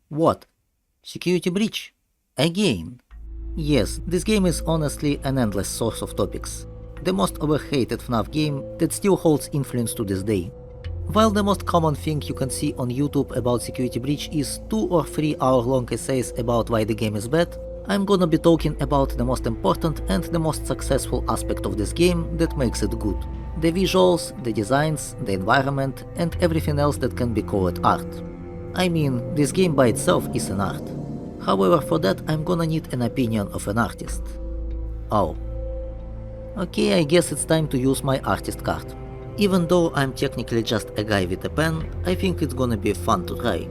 What? Security Breach? Again? Yes, this game is honestly an endless source of topics. The most overhated FNAF game that still holds influence to this day. While the most common thing you can see on YouTube about Security Breach is 2 or 3 hour long essays about why the game is bad, I'm gonna be talking about the most important and the most successful aspect of this game that makes it good. The visuals, the designs, the environment, and everything else that can be called art. I mean, this game by itself is an art. However, for that I'm gonna need an opinion of an artist. Oh. Okay, I guess it's time to use my artist card. Even though I'm technically just a guy with a pen, I think it's gonna be fun to try.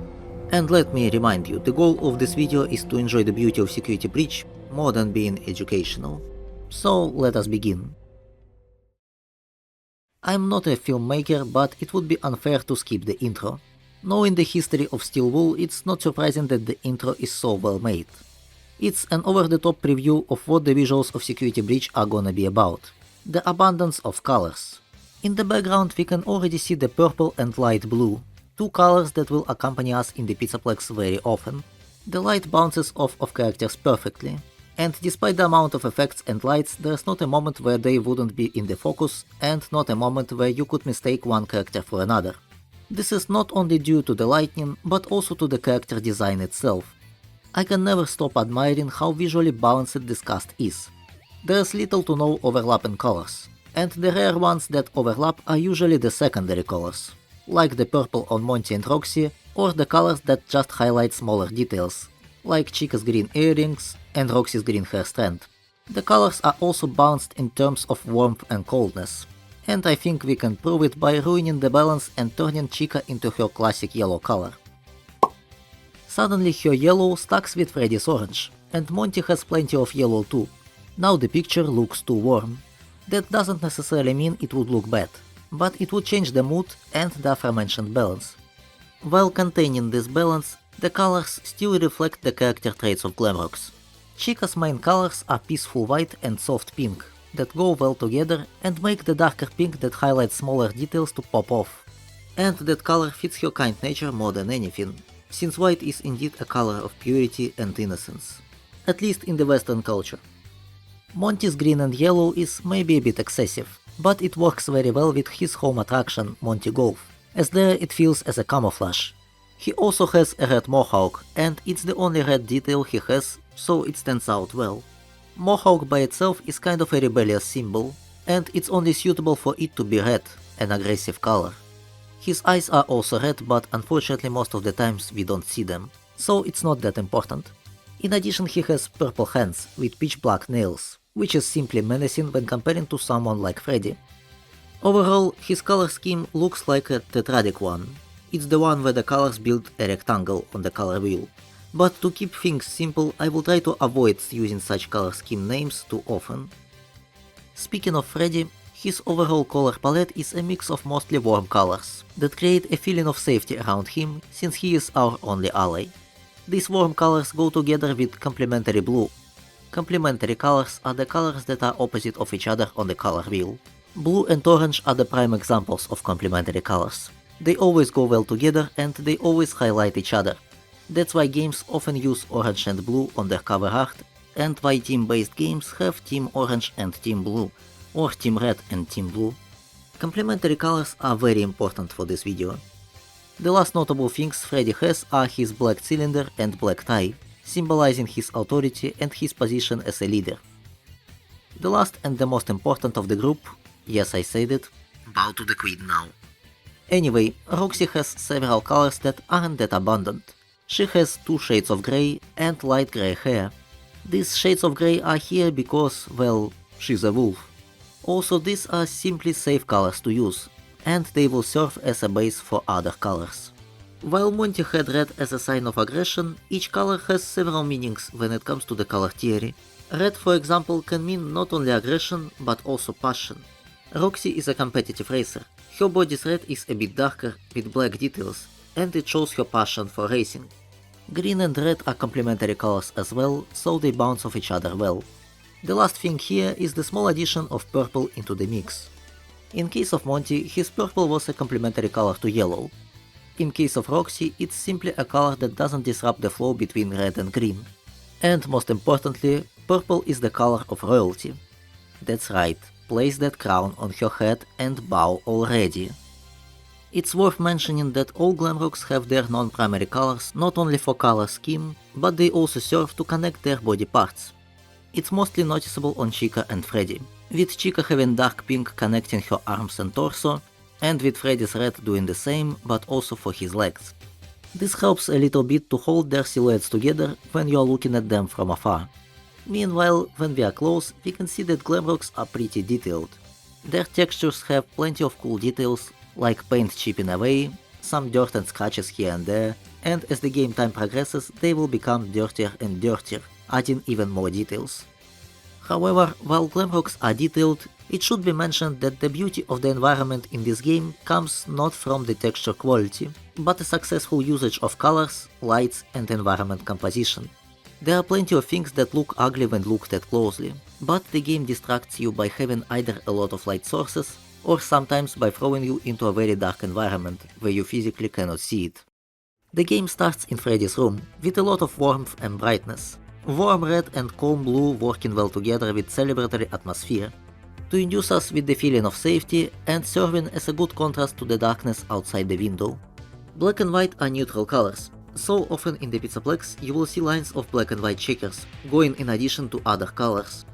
And let me remind you, the goal of this video is to enjoy the beauty of Security Breach more than being educational. So let us begin. I'm not a filmmaker, but it would be unfair to skip the intro. Knowing the history of Steel Wool, it's not surprising that the intro is so well made. It's an over-the-top preview of what the visuals of Security Breach are gonna be about. The abundance of colors. In the background we can already see the purple and light blue, two colors that will accompany us in the Pizzaplex very often. The light bounces off of characters perfectly, and despite the amount of effects and lights, there's not a moment where they wouldn't be in the focus, and not a moment where you could mistake one character for another. This is not only due to the lighting, but also to the character design itself. I can never stop admiring how visually balanced this cast is. There's little to no overlap in colors, and the rare ones that overlap are usually the secondary colors, like the purple on Monty and Roxy, or the colors that just highlight smaller details, like Chica's green earrings and Roxy's green hair strand. The colors are also balanced in terms of warmth and coldness, and I think we can prove it by ruining the balance and turning Chica into her classic yellow color. Suddenly her yellow stacks with Freddy's orange, and Monty has plenty of yellow too. Now the picture looks too warm. That doesn't necessarily mean it would look bad, but it would change the mood and the aforementioned balance. While containing this balance, the colors still reflect the character traits of Glamrocks. Chica's main colors are peaceful white and soft pink, that go well together and make the darker pink that highlights smaller details to pop off. And that color fits her kind nature more than anything, since white is indeed a color of purity and innocence, at least in the Western culture. Monty's green and yellow is maybe a bit excessive, but it works very well with his home attraction, Monty Golf, as there it feels as a camouflage. He also has a red mohawk, and it's the only red detail he has, so it stands out well. Mohawk by itself is kind of a rebellious symbol, and it's only suitable for it to be red, an aggressive color. His eyes are also red, but unfortunately most of the times we don't see them, so it's not that important. In addition, he has purple hands with pitch black nails, which is simply menacing when comparing to someone like Freddy. Overall, his color scheme looks like a tetradic one. It's the one where the colors build a rectangle on the color wheel. But to keep things simple, I will try to avoid using such color scheme names too often. Speaking of Freddy, his overall color palette is a mix of mostly warm colors that create a feeling of safety around him, since he is our only ally. These warm colors go together with complementary blue. Complementary colors are the colors that are opposite of each other on the color wheel. Blue and orange are the prime examples of complementary colors. They always go well together and they always highlight each other. That's why games often use orange and blue on their cover art, and why team-based games have Team Orange and Team Blue, or Team Red and Team Blue. Complementary colors are very important for this video. The last notable things Freddy has are his black cylinder and black tie, symbolizing his authority and his position as a leader. The last and the most important of the group, yes I said it, bow to the queen now. Anyway, Roxy has several colors that aren't that abundant. She has 2 shades of grey and light grey hair. These shades of grey are here because, well, she's a wolf. Also, these are simply safe colors to use, and they will serve as a base for other colors. While Monty had red as a sign of aggression, each color has several meanings when it comes to the color theory. Red, for example, can mean not only aggression, but also passion. Roxy is a competitive racer. Her body's red is a bit darker, with black details, and it shows her passion for racing. Green and red are complementary colors as well, so they bounce off each other well. The last thing here is the small addition of purple into the mix. In case of Monty, his purple was a complementary color to yellow. in case of Roxy, it's simply a color that doesn't disrupt the flow between red and green. And most importantly, purple is the color of royalty. That's right, place that crown on her head and bow already. It's worth mentioning that all Glamrocks have their non-primary colors not only for color scheme, but they also serve to connect their body parts. It's mostly noticeable on Chica and Freddy, with Chica having dark pink connecting her arms and torso, and with Freddy's red doing the same, but also for his legs. This helps a little bit to hold their silhouettes together when you are looking at them from afar. Meanwhile, when we are close, we can see that Glamrocks are pretty detailed. Their textures have plenty of cool details, like paint chipping away, some dirt and scratches here and there, and as the game time progresses, they will become dirtier and dirtier, adding even more details. However, while Glamrocks are detailed, it should be mentioned that the beauty of the environment in this game comes not from the texture quality, but a successful usage of colors, lights and environment composition. There are plenty of things that look ugly when looked at closely, but the game distracts you by having either a lot of light sources, or sometimes by throwing you into a very dark environment where you physically cannot see it. The game starts in Freddy's room, with a lot of warmth and brightness. Warm red and calm blue working well together with celebratory atmosphere, to induce us with the feeling of safety and serving as a good contrast to the darkness outside the window. Black and white are neutral colors, so often in the Pizzaplex you will see lines of black and white checkers, going in addition to other colors.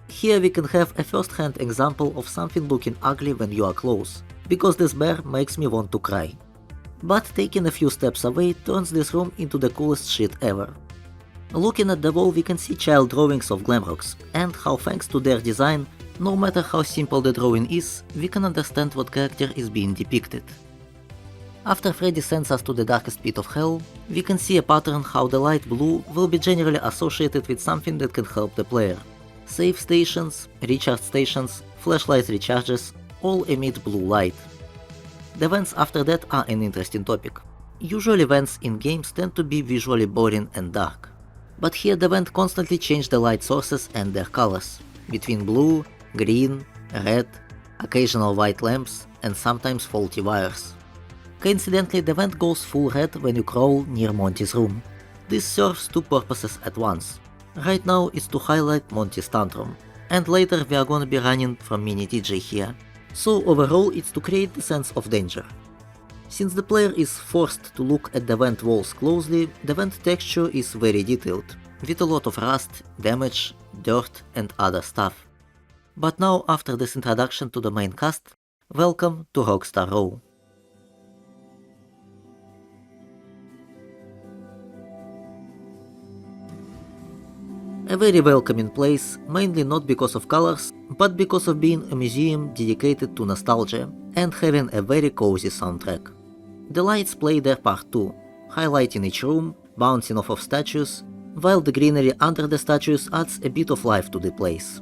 Here we can have a first-hand example of something looking ugly when you are close, because this bear makes me want to cry. But taking a few steps away turns this room into the coolest shit ever. Looking at the wall we can see child drawings of Glamrocks, and how thanks to their design, no matter how simple the drawing is, we can understand what character is being depicted. After Freddy sends us to the darkest pit of hell, we can see a pattern how the light blue will be generally associated with something that can help the player. Save stations, recharge stations, flashlight recharges all emit blue light. The vents after that are an interesting topic. Usually vents in games tend to be visually boring and dark. But here the vent constantly change the light sources and their colors, between blue, green, red, occasional white lamps and sometimes faulty wires. Coincidentally, the vent goes full red when you crawl near Monty's room. This serves two purposes at once. Right now it's to highlight Monty's tantrum, and later we are gonna be running from Mini DJ here, so overall it's to create the sense of danger. Since the player is forced to look at the vent walls closely, the vent texture is very detailed, with a lot of rust, damage, dirt and other stuff. But now, after this introduction to the main cast, welcome to Rockstar Row. A very welcoming place, mainly not because of colors, but because of being a museum dedicated to nostalgia and having a very cozy soundtrack. The lights play their part too, highlighting each room, bouncing off of statues, while the greenery under the statues adds a bit of life to the place.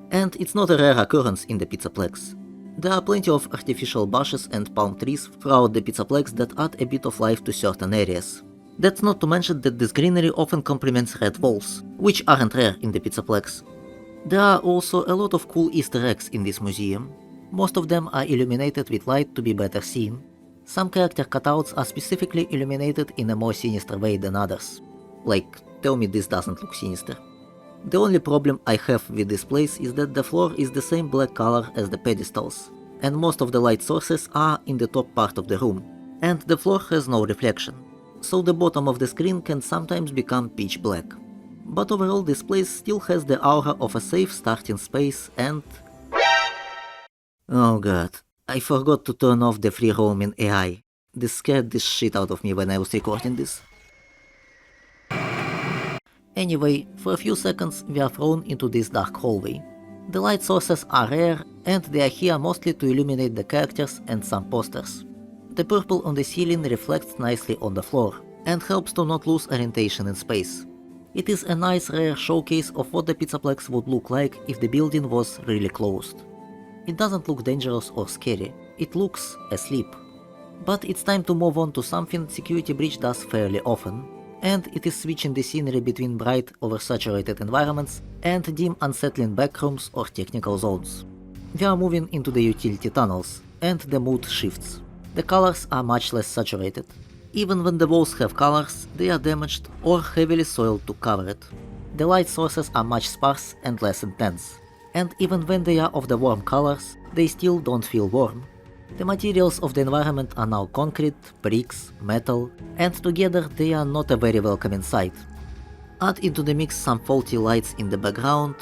And it's not a rare occurrence in the Pizzaplex. There are plenty of artificial bushes and palm trees throughout the Pizzaplex that add a bit of life to certain areas. That's not to mention that this greenery often complements red walls, which aren't rare in the Pizzaplex. There are also a lot of cool Easter eggs in this museum. Most of them are illuminated with light to be better seen. Some character cutouts are specifically illuminated in a more sinister way than others. Like, tell me this doesn't look sinister. The only problem I have with this place is that the floor is the same black color as the pedestals, and most of the light sources are in the top part of the room, and the floor has no reflection, so the bottom of the screen can sometimes become pitch black. But overall this place still has the aura of a safe starting space and... Oh god, I forgot to turn off the free roaming AI. This scared the shit out of me when I was recording this. Anyway, for a few seconds we are thrown into this dark hallway. The light sources are rare and they are here mostly to illuminate the characters and some posters. The purple on the ceiling reflects nicely on the floor and helps to not lose orientation in space. It is a nice rare showcase of what the Pizzaplex would look like if the building was really closed. It doesn't look dangerous or scary, it looks asleep. But it's time to move on to something Security Breach does fairly often, and it is switching the scenery between bright, oversaturated environments and dim, unsettling backrooms or technical zones. We are moving into the utility tunnels, and the mood shifts. The colors are much less saturated. Even when the walls have colors, they are damaged or heavily soiled to cover it. The light sources are much sparse and less intense. And even when they are of the warm colors, they still don't feel warm. The materials of the environment are now concrete, bricks, metal, and together they are not a very welcoming sight. Add into the mix some faulty lights in the background,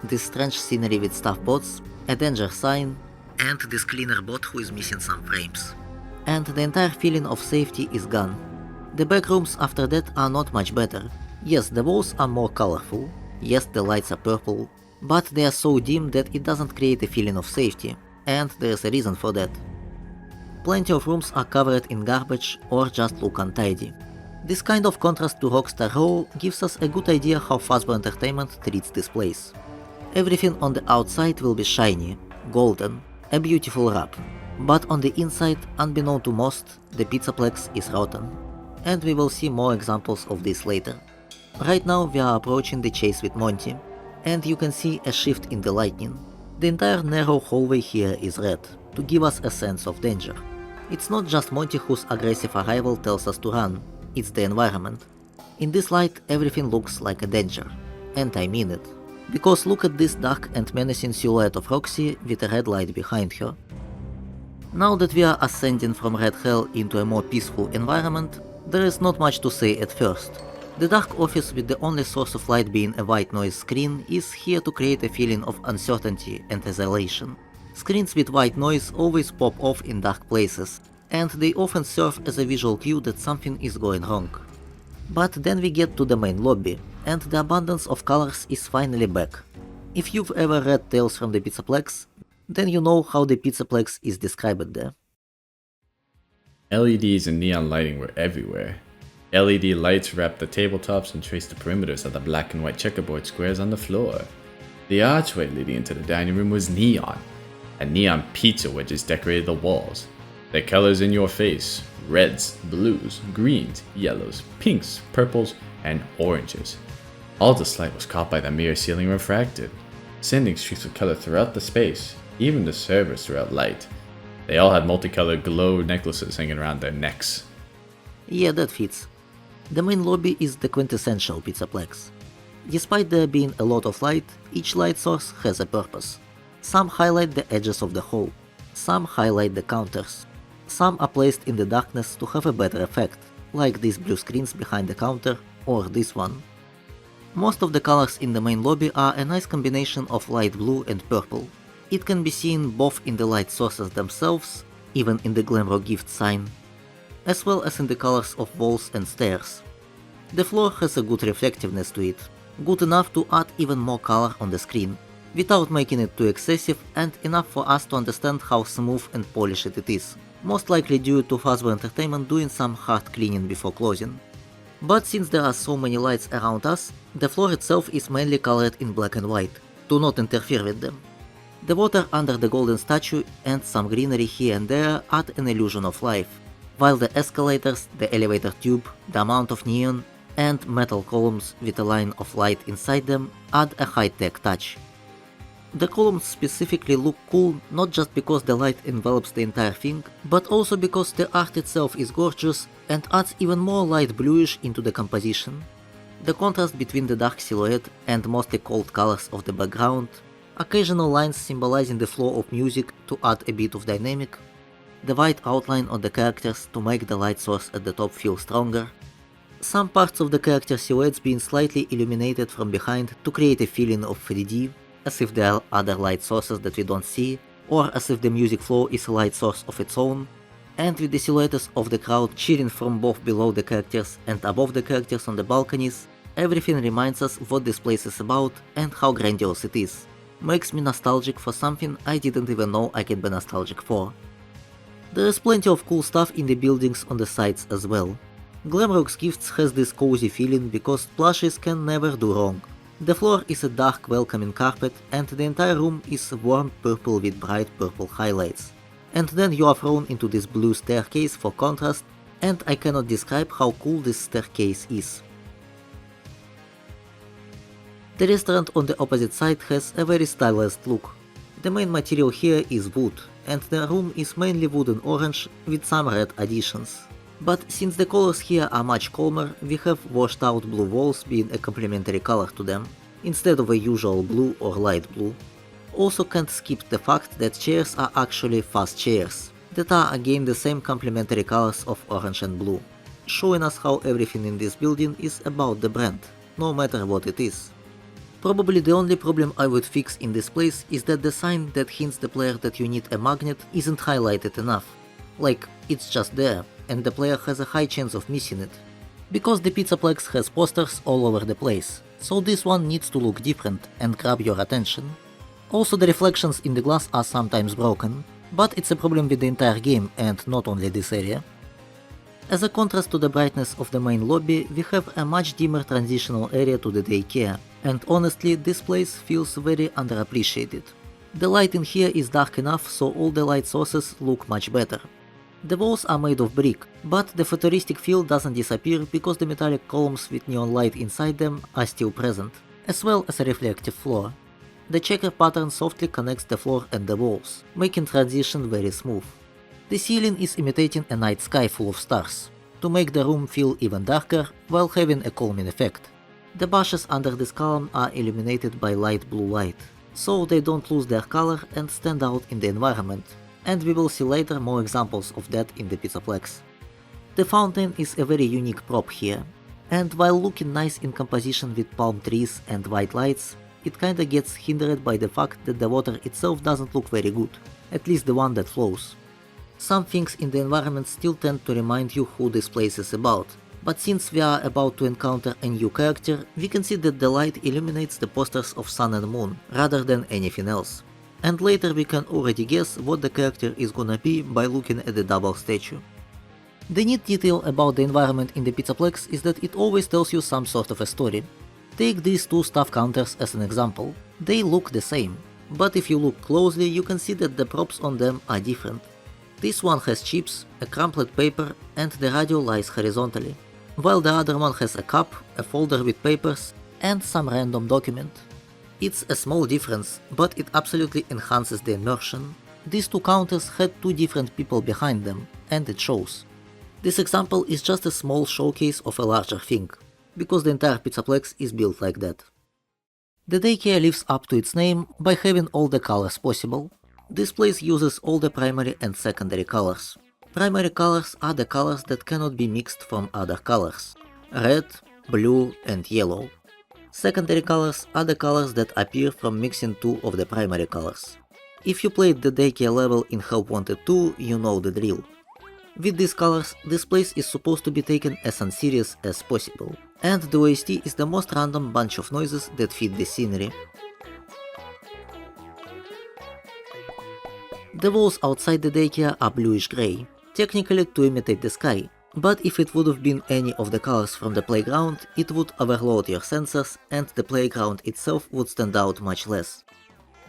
this strange scenery with stuff bots, a danger sign, and this cleaner bot who is missing some frames. And the entire feeling of safety is gone. The backrooms after that are not much better. Yes, the walls are more colorful, yes, the lights are purple, but they are so dim that it doesn't create a feeling of safety, and there is a reason for that. Plenty of rooms are covered in garbage or just look untidy. This kind of contrast to Rockstar Row gives us a good idea how Fazbear Entertainment treats this place. Everything on the outside will be shiny, golden, a beautiful wrap, but on the inside, unbeknown to most, the Pizzaplex is rotten. And we will see more examples of this later. Right now we are approaching the chase with Monty, and you can see a shift in the lighting. The entire narrow hallway here is red, to give us a sense of danger. It's not just Monty whose aggressive arrival tells us to run, it's the environment. In this light everything looks like a danger, and I mean it. Because look at this dark and menacing silhouette of Roxy with a red light behind her. Now that we are ascending from Red Hell into a more peaceful environment, there is not much to say at first. The dark office with the only source of light being a white noise screen is here to create a feeling of uncertainty and isolation. Screens with white noise always pop off in dark places, and they often serve as a visual cue that something is going wrong. But then we get to the main lobby, and the abundance of colors is finally back. If you've ever read Tales from the Pizzaplex, then you know how the Pizzaplex is described there. LEDs and neon lighting were everywhere. LED lights wrapped the tabletops and traced the perimeters of the black and white checkerboard squares on the floor. The archway leading into the dining room was neon, and neon pizza wedges decorated the walls. The colors in your face: reds, blues, greens, yellows, pinks, purples, and oranges. All this light was caught by the mirror ceiling refracted, sending streaks of color throughout the space, even the servers threw out light. They all had multicolored glow necklaces hanging around their necks. Yeah, that fits. The main lobby is the quintessential Pizzaplex. Despite there being a lot of light, each light source has a purpose. Some highlight the edges of the hall, some highlight the counters. Some are placed in the darkness to have a better effect, like these blue screens behind the counter or this one. Most of the colors in the main lobby are a nice combination of light blue and purple. It can be seen both in the light sources themselves, even in the Glamrock gift sign, as well as in the colors of walls and stairs. The floor has a good reflectiveness to it, good enough to add even more color on the screen, without making it too excessive and enough for us to understand how smooth and polished it is, most likely due to Fazbear Entertainment doing some hard cleaning before closing. But since there are so many lights around us, the floor itself is mainly colored in black and white, to not interfere with them. The water under the golden statue and some greenery here and there add an illusion of life, while the escalators, the elevator tube, the amount of neon, and metal columns with a line of light inside them add a high-tech touch. The columns specifically look cool not just because the light envelops the entire thing, but also because the art itself is gorgeous and adds even more light bluish into the composition. The contrast between the dark silhouette and mostly cold colors of the background, occasional lines symbolizing the flow of music to add a bit of dynamic, the white outline on the characters to make the light source at the top feel stronger, some parts of the character silhouettes being slightly illuminated from behind to create a feeling of 3D, as if there are other light sources that we don't see, or as if the music flow is a light source of its own, and with the silhouettes of the crowd cheering from both below the characters and above the characters on the balconies, everything reminds us what this place is about and how grandiose it is. Makes me nostalgic for something I didn't even know I can be nostalgic for. There is plenty of cool stuff in the buildings on the sides as well. Glamrocks Gifts has this cozy feeling because plushies can never do wrong. The floor is a dark welcoming carpet and the entire room is warm purple with bright purple highlights. And then you are thrown into this blue staircase for contrast, and I cannot describe how cool this staircase is. The restaurant on the opposite side has a very stylized look. The main material here is wood, and the room is mainly wood and orange with some red additions. But since the colors here are much calmer, we have washed out blue walls being a complementary color to them, instead of a usual blue or light blue. Also can't skip the fact that chairs are actually fast chairs, that are again the same complementary colors of orange and blue, showing us how everything in this building is about the brand, no matter what it is. Probably the only problem I would fix in this place is that the sign that hints the player that you need a magnet isn't highlighted enough. Like, it's just there, and the player has a high chance of missing it. Because the Pizzaplex has posters all over the place, so this one needs to look different and grab your attention. Also, the reflections in the glass are sometimes broken, but it's a problem with the entire game and not only this area. As a contrast to the brightness of the main lobby, we have a much dimmer transitional area to the Daycare, and honestly this place feels very underappreciated. The light in here is dark enough so all the light sources look much better. The walls are made of brick, but the futuristic feel doesn't disappear because the metallic columns with neon light inside them are still present, as well as a reflective floor. The checker pattern softly connects the floor and the walls, making transition very smooth. The ceiling is imitating a night sky full of stars, to make the room feel even darker while having a calming effect. The bushes under this column are illuminated by light blue light, so they don't lose their color and stand out in the environment, and we will see later more examples of that in the Pizzaplex. The fountain is a very unique prop here, and while looking nice in composition with palm trees and white lights, it kinda gets hindered by the fact that the water itself doesn't look very good, at least the one that flows. Some things in the environment still tend to remind you who this place is about, but since we are about to encounter a new character, we can see that the light illuminates the posters of Sun and Moon rather than anything else. And later we can already guess what the character is gonna be by looking at the double statue. The neat detail about the environment in the Pizzaplex is that it always tells you some sort of a story. Take these two staff counters as an example. They look the same, but if you look closely you can see that the props on them are different. This one has chips, a crumpled paper, and the radio lies horizontally, while the other one has a cup, a folder with papers, and some random document. It's a small difference, but it absolutely enhances the immersion. These two counters had two different people behind them, and it shows. This example is just a small showcase of a larger thing, because the entire Pizzaplex is built like that. The Daycare lives up to its name by having all the colors possible. This place uses all the primary and secondary colors. Primary colors are the colors that cannot be mixed from other colors: red, blue and yellow. Secondary colors are the colors that appear from mixing two of the primary colors. If you played the Daycare level in Help Wanted 2, you know the drill. With these colors, this place is supposed to be taken as unserious as possible, and the OST is the most random bunch of noises that fit the scenery. The walls outside the Daycare are bluish grey, technically to imitate the sky, but if it would have been any of the colors from the playground, it would overload your sensors and the playground itself would stand out much less.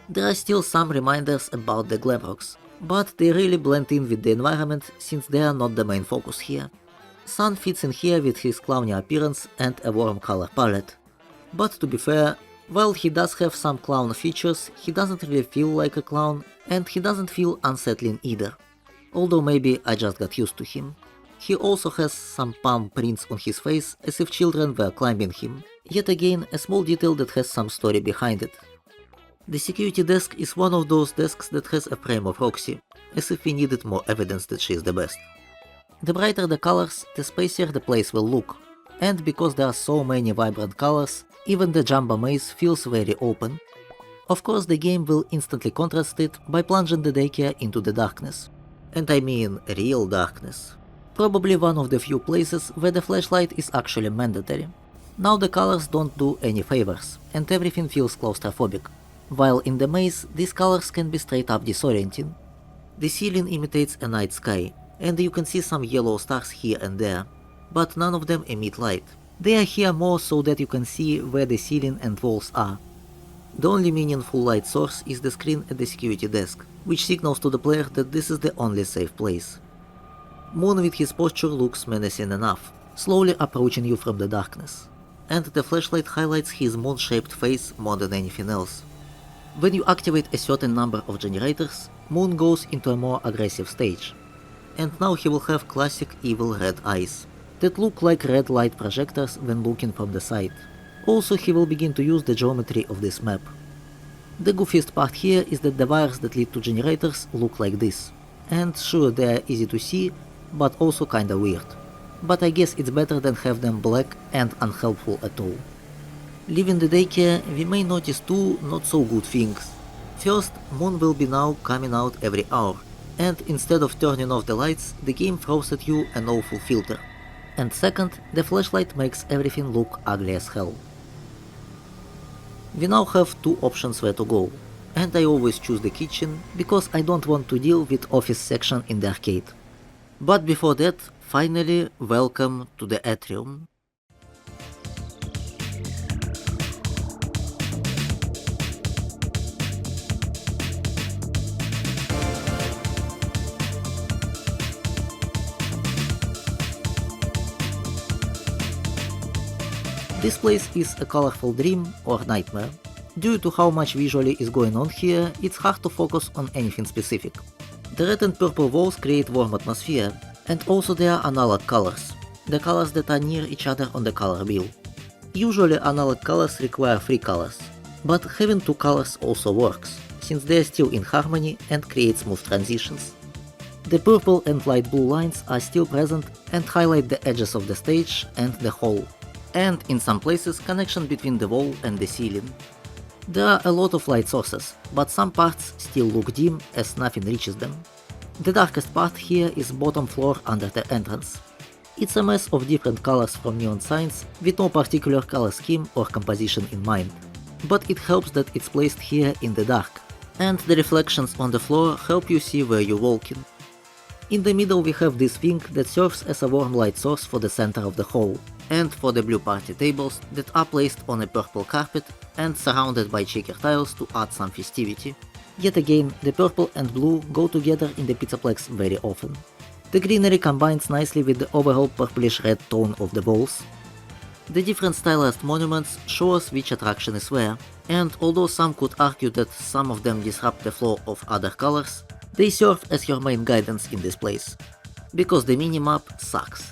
There are still some reminders about the Glamrocks, but they really blend in with the environment since they are not the main focus here. Sun fits in here with his clowny appearance and a warm color palette. But to be fair, while he does have some clown features, he doesn't really feel like a clown, and he doesn't feel unsettling either. Although maybe I just got used to him. He also has some palm prints on his face as if children were climbing him. Yet again, a small detail that has some story behind it. The security desk is one of those desks that has a frame of Roxy, as if we needed more evidence that she is the best. The brighter the colors, the spacier the place will look. And because there are so many vibrant colors, even the Jumbo Maze feels very open. Of course, the game will instantly contrast it by plunging the Daycare into the darkness. And I mean real darkness. Probably one of the few places where the flashlight is actually mandatory. Now the colors don't do any favors, and everything feels claustrophobic. While in the maze, these colors can be straight up disorienting. The ceiling imitates a night sky, and you can see some yellow stars here and there, but none of them emit light. They are here more so that you can see where the ceiling and walls are. The only meaningful light source is the screen at the security desk, which signals to the player that this is the only safe place. Moon with his posture looks menacing enough, slowly approaching you from the darkness, and the flashlight highlights his moon-shaped face more than anything else. When you activate a certain number of generators, Moon goes into a more aggressive stage. And now he will have classic evil red eyes, that look like red light projectors when looking from the side. Also he will begin to use the geometry of this map. The goofiest part here is that the wires that lead to generators look like this. And sure, they are easy to see, but also kinda weird. But I guess it's better than have them black and unhelpful at all. Leaving the daycare, we may notice two not so good things. First, Moon will be now coming out every hour, and instead of turning off the lights, the game throws at you an awful filter. And second, the flashlight makes everything look ugly as hell. We now have two options where to go, and I always choose the kitchen because I don't want to deal with office section in the arcade. But before that, finally, welcome to the Atrium. This place is a colorful dream or nightmare. Due to how much visually is going on here, it's hard to focus on anything specific. The red and purple walls create warm atmosphere, and also there are analog colors, the colors that are near each other on the color wheel. Usually analog colors require 3 colors, but having 2 colors also works, since they are still in harmony and create smooth transitions. The purple and light blue lines are still present and highlight the edges of the stage and the hall, and in some places connection between the wall and the ceiling. There are a lot of light sources, but some parts still look dim as nothing reaches them. The darkest part here is bottom floor under the entrance. It's a mess of different colors from neon signs with no particular color scheme or composition in mind, but it helps that it's placed here in the dark, and the reflections on the floor help you see where you're walking. In the middle we have this thing that serves as a warm light source for the center of the hall, and for the blue party tables that are placed on a purple carpet and surrounded by checker tiles to add some festivity. Yet again, the purple and blue go together in the Pizzaplex very often. The greenery combines nicely with the overall purplish red tone of the walls. The different stylized monuments show us which attraction is where, and although some could argue that some of them disrupt the flow of other colors, they serve as your main guidance in this place, because the minimap sucks.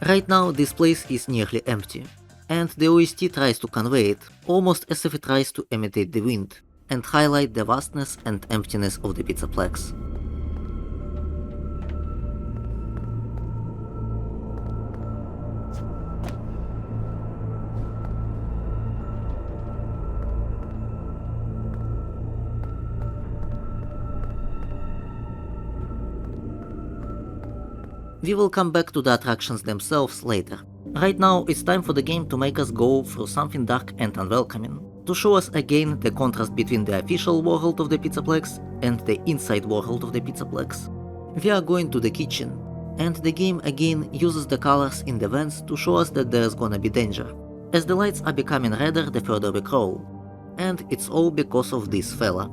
Right now this place is nearly empty, and the OST tries to convey it, almost as if it tries to imitate the wind, and highlight the vastness and emptiness of the Pizzaplex. We will come back to the attractions themselves later. Right now it's time for the game to make us go through something dark and unwelcoming, to show us again the contrast between the official world of the Pizzaplex and the inside world of the Pizzaplex. We are going to the kitchen, and the game again uses the colors in the vents to show us that there's gonna be danger, as the lights are becoming redder the further we crawl, and it's all because of this fella.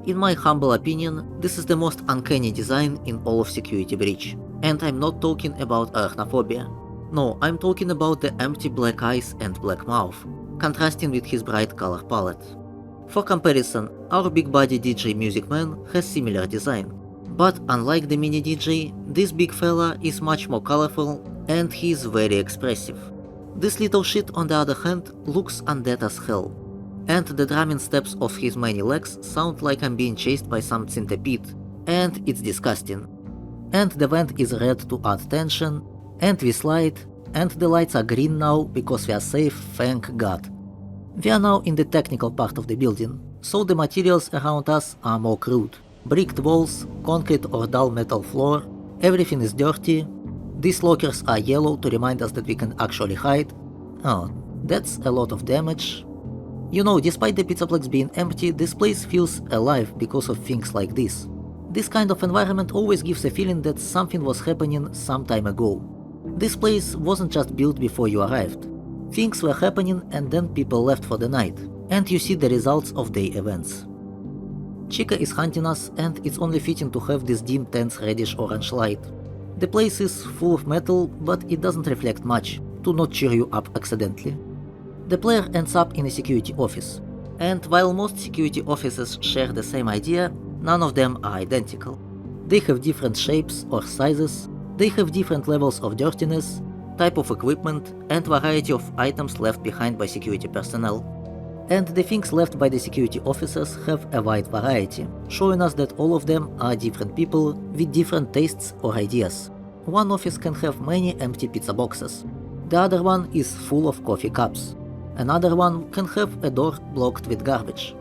In my humble opinion, this is the most uncanny design in all of Security Breach, and I'm not talking about arachnophobia. No, I'm talking about the empty black eyes and black mouth, contrasting with his bright color palette. For comparison, our big body DJ Music Man has similar design, but unlike the mini DJ, this big fella is much more colorful and he is very expressive. This little shit on the other hand looks undead as hell, and the drumming steps of his many legs sound like I'm being chased by some centipede, and it's disgusting. And the vent is red to add tension, and we slide, and the lights are green now because we are safe, thank god. We are now in the technical part of the building, so the materials around us are more crude. Bricked walls, concrete or dull metal floor, everything is dirty. These lockers are yellow to remind us that we can actually hide. Oh, that's a lot of damage. You know, despite the Pizzaplex being empty, this place feels alive because of things like this. This kind of environment always gives a feeling that something was happening some time ago. This place wasn't just built before you arrived. Things were happening and then people left for the night, and you see the results of their events. Chica is hunting us, and it's only fitting to have this dim tense reddish-orange light. The place is full of metal, but it doesn't reflect much, to not cheer you up accidentally. The player ends up in a security office, and while most security offices share the same idea, none of them are identical. They have different shapes or sizes, they have different levels of dirtiness, type of equipment, and variety of items left behind by security personnel. And the things left by the security officers have a wide variety, showing us that all of them are different people with different tastes or ideas. One office can have many empty pizza boxes. The other one is full of coffee cups. Another one can have a door blocked with garbage.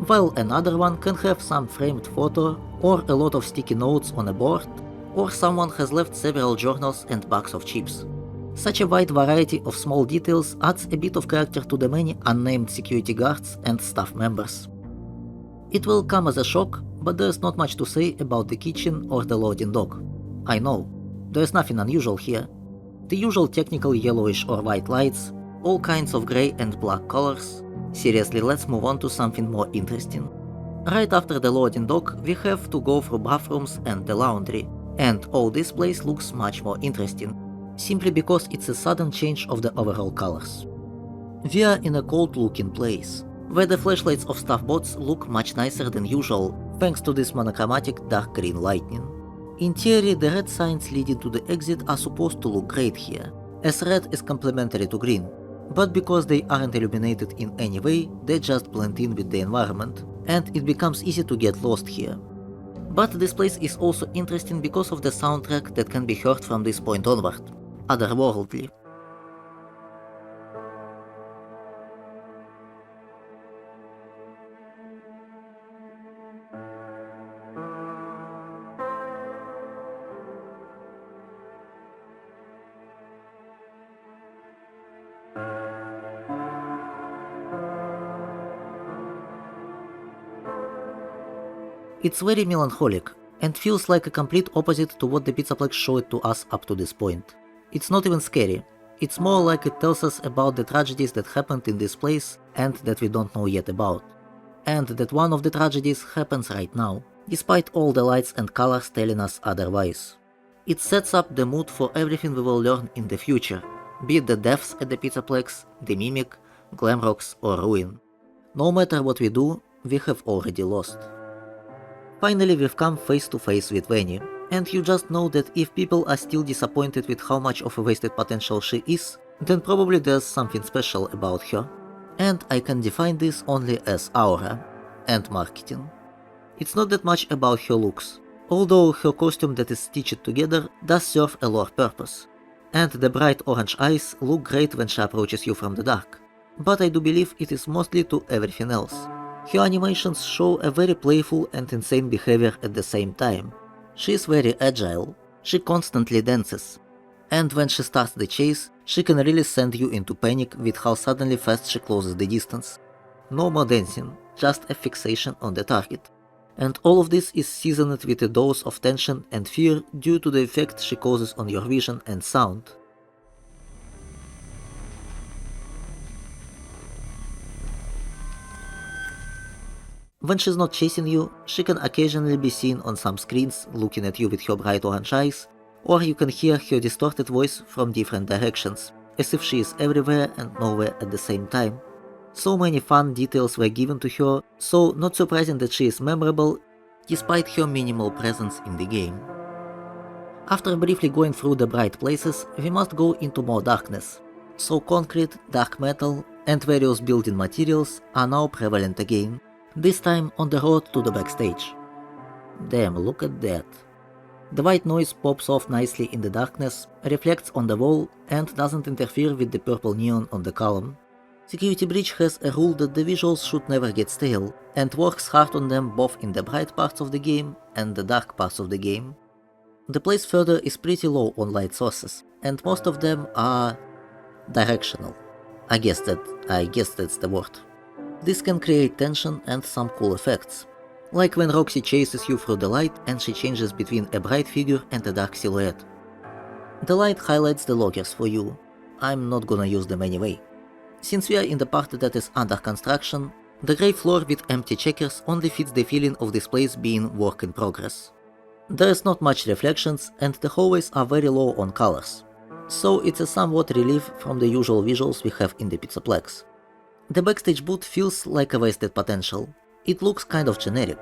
While another one can have some framed photo or a lot of sticky notes on a board, or someone has left several journals and bags of chips. Such a wide variety of small details adds a bit of character to the many unnamed security guards and staff members. It will come as a shock, but there's not much to say about the kitchen or the loading dock. I know, there's nothing unusual here. The usual technical yellowish or white lights, all kinds of grey and black colors. Seriously, let's move on to something more interesting. Right after the loading dock, we have to go through bathrooms and the laundry, and all this place looks much more interesting, simply because it's a sudden change of the overall colors. We are in a cold looking place, where the flashlights of staff bots look much nicer than usual, thanks to this monochromatic dark green lighting. In theory, the red signs leading to the exit are supposed to look great here, as red is complementary to green, but because they aren't illuminated in any way, they just blend in with the environment, and it becomes easy to get lost here. But this place is also interesting because of the soundtrack that can be heard from this point onward, otherworldly. It's very melancholic, and feels like a complete opposite to what the Pizzaplex showed to us up to this point. It's not even scary, it's more like it tells us about the tragedies that happened in this place and that we don't know yet about. And that one of the tragedies happens right now, despite all the lights and colors telling us otherwise. It sets up the mood for everything we will learn in the future, be it the deaths at the Pizzaplex, the Mimic, Glamrocks or Ruin. No matter what we do, we have already lost. Finally, we've come face to face with Vanny, and you just know that if people are still disappointed with how much of a wasted potential she is, then probably there's something special about her. And I can define this only as aura and marketing. It's not that much about her looks, although her costume that is stitched together does serve a lore purpose, and the bright orange eyes look great when she approaches you from the dark, but I do believe it is mostly to everything else. Her animations show a very playful and insane behavior at the same time. She is very agile, she constantly dances, and when she starts the chase, she can really send you into panic with how suddenly fast she closes the distance. No more dancing, just a fixation on the target. And all of this is seasoned with a dose of tension and fear due to the effect she causes on your vision and sound. When she's not chasing you, she can occasionally be seen on some screens looking at you with her bright orange eyes, or you can hear her distorted voice from different directions, as if she is everywhere and nowhere at the same time. So many fun details were given to her, so not surprising that she is memorable despite her minimal presence in the game. After briefly going through the bright places, we must go into more darkness, so concrete, dark metal and various building materials are now prevalent again, this time on the road to the backstage. Damn, look at that. The white noise pops off nicely in the darkness, reflects on the wall and doesn't interfere with the purple neon on the column. Security Breach has a rule that the visuals should never get stale, and works hard on them both in the bright parts of the game and the dark parts of the game. The place further is pretty low on light sources, and most of them are directional. I guess that's the word. This can create tension and some cool effects, like when Roxy chases you through the light and she changes between a bright figure and a dark silhouette. The light highlights the lockers for you. I'm not gonna use them anyway. Since we are in the part that is under construction, the grey floor with empty checkers only fits the feeling of this place being work in progress. There is not much reflections and the hallways are very low on colors, so it's a somewhat relief from the usual visuals we have in the Pizzaplex. The backstage booth feels like a wasted potential. It looks kind of generic.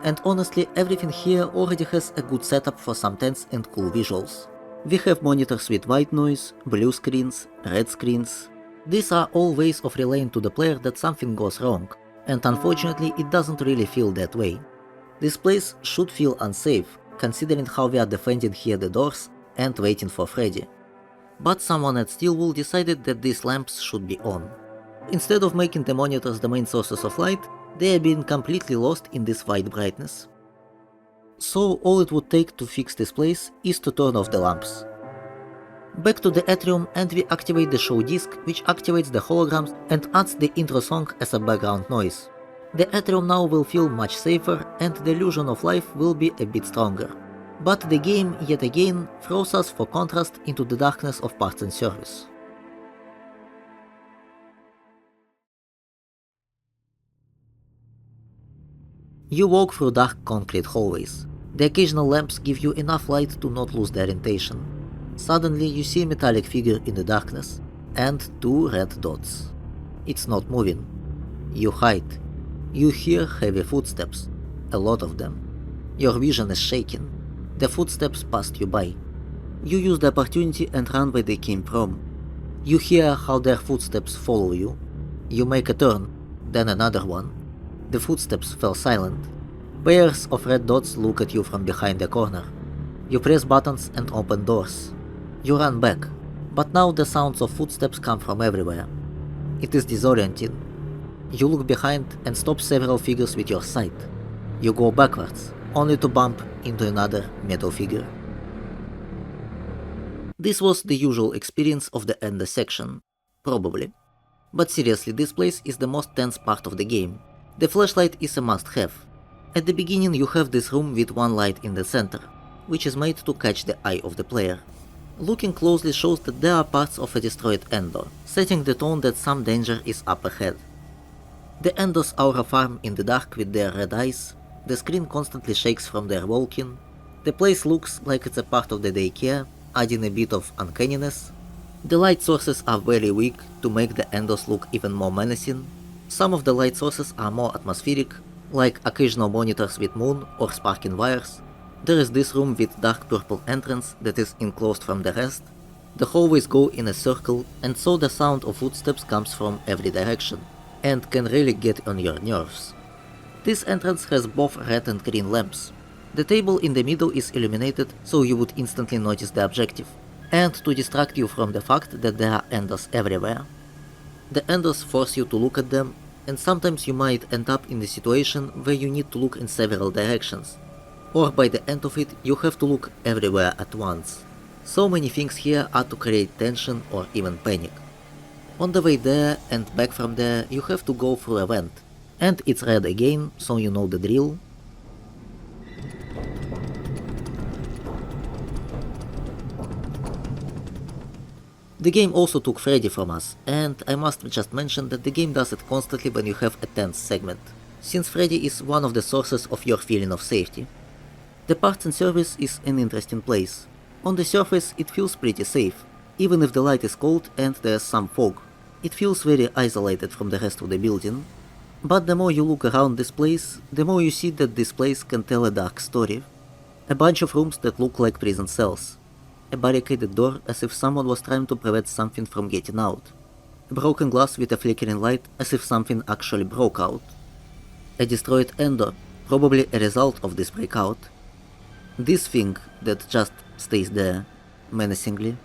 and honestly everything here already has a good setup for some tense and cool visuals. We have monitors with white noise, blue screens, red screens. These are all ways of relaying to the player that something goes wrong, and unfortunately it doesn't really feel that way. This place should feel unsafe, considering how we are defending here the doors and waiting for Freddy. But someone at Steelwool decided that these lamps should be on. Instead of making the monitors the main sources of light, they are being completely lost in this white brightness. So all it would take to fix this place is to turn off the lamps. Back to the Atrium, and we activate the show disc, which activates the holograms and adds the intro song as a background noise. The Atrium now will feel much safer and the illusion of life will be a bit stronger. But the game yet again throws us for contrast into the darkness of parts and service. You walk through dark concrete hallways. The occasional lamps give you enough light to not lose their orientation. Suddenly you see a metallic figure in the darkness, and 2 red dots. It's not moving. You hide. You hear heavy footsteps, a lot of them. Your vision is shaking. The footsteps passed you by. You use the opportunity and run where they came from. You hear how their footsteps follow you. You make a turn, then another one. The footsteps fell silent. Pairs of red dots look at you from behind the corner. You press buttons and open doors. You run back, but now the sounds of footsteps come from everywhere. It is disorienting. You look behind and stop several figures with your sight. You go backwards, only to bump into another metal figure. This was the usual experience of the Ender section, probably. But seriously, this place is the most tense part of the game. The flashlight is a must-have. At the beginning you have this room with one light in the center, which is made to catch the eye of the player. Looking closely shows that there are parts of a destroyed Ender, setting the tone that some danger is up ahead. The Enders aura farm in the dark with their red eyes, the screen constantly shakes from their walking, the place looks like it's a part of the Daycare, adding a bit of uncanniness. The light sources are very weak to make the Enders look even more menacing. Some of the light sources are more atmospheric, like occasional monitors with moon or sparking wires. There is this room with dark purple entrance that is enclosed from the rest. The hallways go in a circle, and so the sound of footsteps comes from every direction, and can really get on your nerves. This entrance has both red and green lamps. The table in the middle is illuminated so you would instantly notice the objective, and to distract you from the fact that there are Enders everywhere. The Enders force you to look at them, and sometimes you might end up in the situation where you need to look in several directions, or by the end of it you have to look everywhere at once. So many things here are to create tension or even panic. On the way there and back from there you have to go through a vent, and it's red again, so you know the drill. The game also took Freddy from us, and I must just mention that the game does it constantly when you have a tense segment, since Freddy is one of the sources of your feeling of safety. The parts and service is an interesting place. On the surface it feels pretty safe, even if the light is cold and there's some fog. It feels very isolated from the rest of the building. But the more you look around this place, the more you see that this place can tell a dark story. A bunch of rooms that look like prison cells. A barricaded door as if someone was trying to prevent something from getting out. A broken glass with a flickering light as if something actually broke out. A destroyed Ender, probably a result of this breakout. This thing that just stays there, menacingly.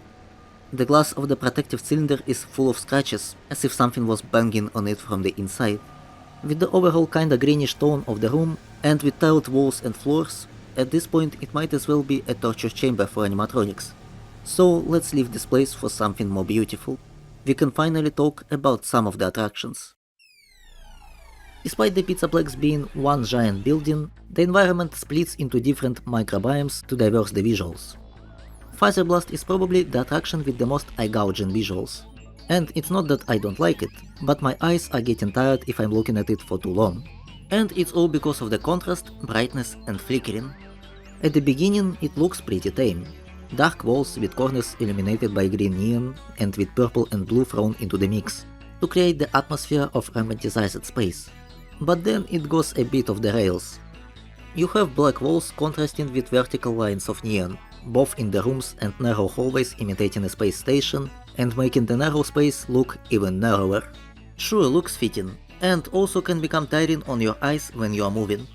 The glass of the protective cylinder is full of scratches, as if something was banging on it from the inside. With the overall kinda greenish tone of the room, and with tiled walls and floors, at this point it might as well be a torture chamber for animatronics. So let's leave this place for something more beautiful. We can finally talk about some of the attractions. Despite the Pizzaplex being one giant building, the environment splits into different microbiomes to diverse the visuals. Fazerblast is probably the attraction with the most eye-gouging visuals. And it's not that I don't like it, but my eyes are getting tired if I'm looking at it for too long. And it's all because of the contrast, brightness and flickering. At the beginning it looks pretty tame. Dark walls with corners illuminated by green neon and with purple and blue thrown into the mix, to create the atmosphere of romanticized space. But then it goes a bit off the rails. You have black walls contrasting with vertical lines of neon, both in the rooms and narrow hallways imitating a space station and making the narrow space look even narrower. Sure, looks fitting, and also can become tiring on your eyes when you are moving.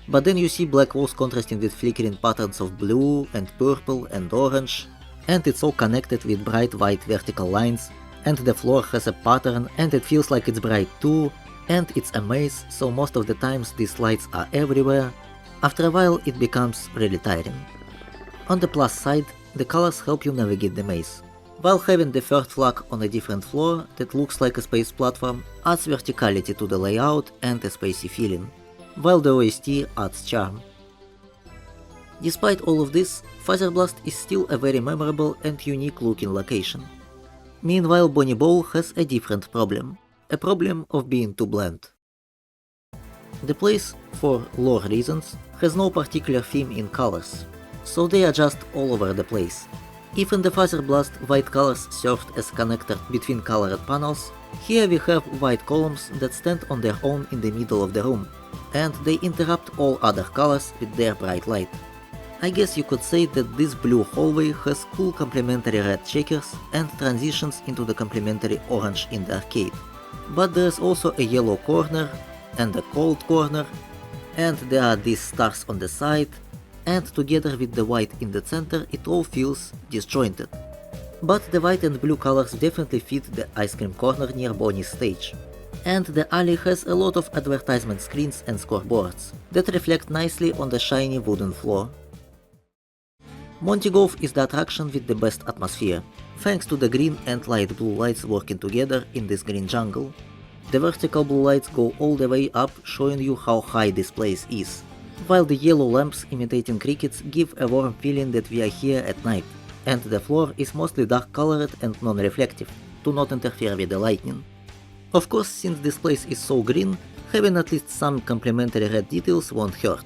But then you see black walls contrasting with flickering patterns of blue and purple and orange, and it's all connected with bright white vertical lines, and the floor has a pattern and it feels like it's bright too, and it's a maze, so most of the times these lights are everywhere. After a while it becomes really tiring. On the plus side, the colors help you navigate the maze, while having the third flag on a different floor that looks like a space platform adds verticality to the layout and a spacey feeling, while the OST adds charm. Despite all of this, Fazerblast is still a very memorable and unique looking location. Meanwhile, Bonnie Bowl has a different problem, a problem of being too bland. The place, for lore reasons, has no particular theme in colors, so they are just all over the place. If in the Fazerblast white colors served as connector between colored panels, here we have white columns that stand on their own in the middle of the room, and they interrupt all other colors with their bright light. I guess you could say that this blue hallway has cool complementary red checkers and transitions into the complementary orange in the arcade. But there's also a yellow corner and a cold corner, and there are these stars on the side, and together with the white in the center it all feels disjointed. But the white and blue colors definitely fit the ice cream corner near Bonnie's stage. And the alley has a lot of advertisement screens and scoreboards that reflect nicely on the shiny wooden floor. Monty Golf is the attraction with the best atmosphere, thanks to the green and light blue lights working together in this green jungle. The vertical blue lights go all the way up, showing you how high this place is, while the yellow lamps imitating crickets give a warm feeling that we are here at night, and the floor is mostly dark colored and non-reflective, to not interfere with the lightning. Of course, since this place is so green, having at least some complementary red details won't hurt.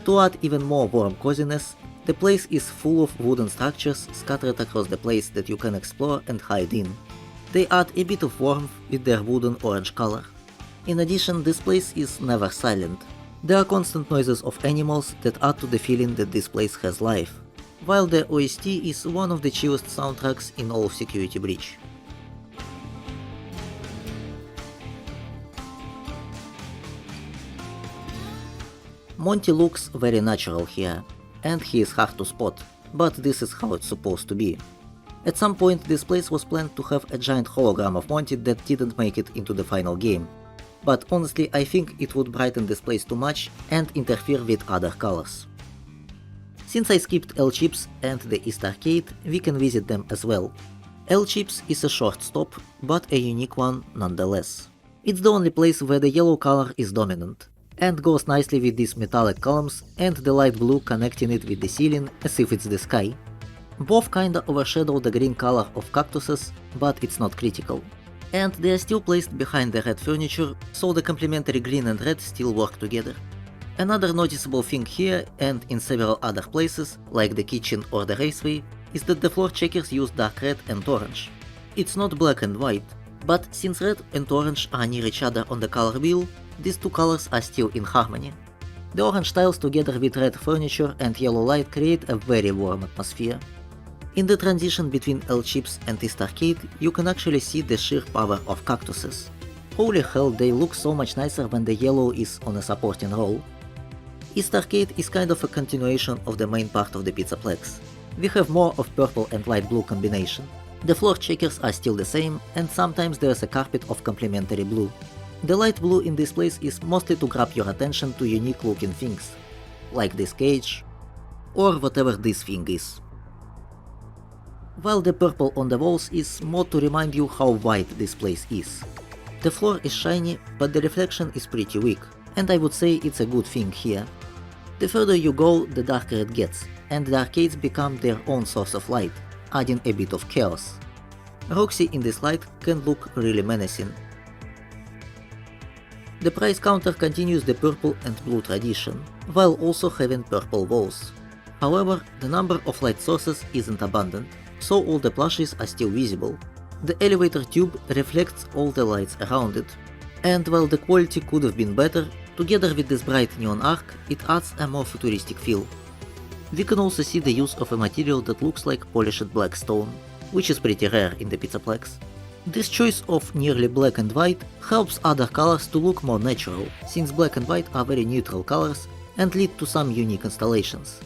To add even more warm coziness, the place is full of wooden structures scattered across the place that you can explore and hide in. They add a bit of warmth with their wooden orange color. In addition, this place is never silent. There are constant noises of animals that add to the feeling that this place has life, while the OST is one of the chillest soundtracks in all of Security Breach. Monty looks very natural here, and he is hard to spot, but this is how it's supposed to be. At some point this place was planned to have a giant hologram of Monty that didn't make it into the final game, but honestly I think it would brighten this place too much and interfere with other colors. Since I skipped ElChips and the East Arcade, we can visit them as well. ElChips is a short stop, but a unique one nonetheless. It's the only place where the yellow color is dominant, and goes nicely with these metallic columns and the light blue connecting it with the ceiling as if it's the sky. Both kinda overshadow the green color of cactuses, but it's not critical. And they are still placed behind the red furniture, so the complementary green and red still work together. Another noticeable thing here, and in several other places, like the kitchen or the Raceway, is that the floor checkers use dark red and orange. It's not black and white, but since red and orange are near each other on the color wheel, these two colors are still in harmony. The orange tiles together with red furniture and yellow light create a very warm atmosphere. In the transition between ElChips and East Arcade, you can actually see the sheer power of cactuses. Holy hell, they look so much nicer when the yellow is on a supporting role. East Arcade is kind of a continuation of the main part of the Pizzaplex. We have more of purple and light blue combination. The floor checkers are still the same, and sometimes there's a carpet of complementary blue. The light blue in this place is mostly to grab your attention to unique looking things, like this cage, or whatever this thing is. While the purple on the walls is more to remind you how white this place is. The floor is shiny, but the reflection is pretty weak, and I would say it's a good thing here. The further you go, the darker it gets, and the arcades become their own source of light, adding a bit of chaos. Roxy in this light can look really menacing. The price counter continues the purple and blue tradition, while also having purple walls. However, the number of light sources isn't abundant, so all the plushies are still visible. The elevator tube reflects all the lights around it, and while the quality could have been better, Together with this bright neon arc, it adds a more futuristic feel. We can also see the use of a material that looks like polished black stone, which is pretty rare in the Pizzaplex. This choice of nearly black and white helps other colors to look more natural, since black and white are very neutral colors and lead to some unique installations.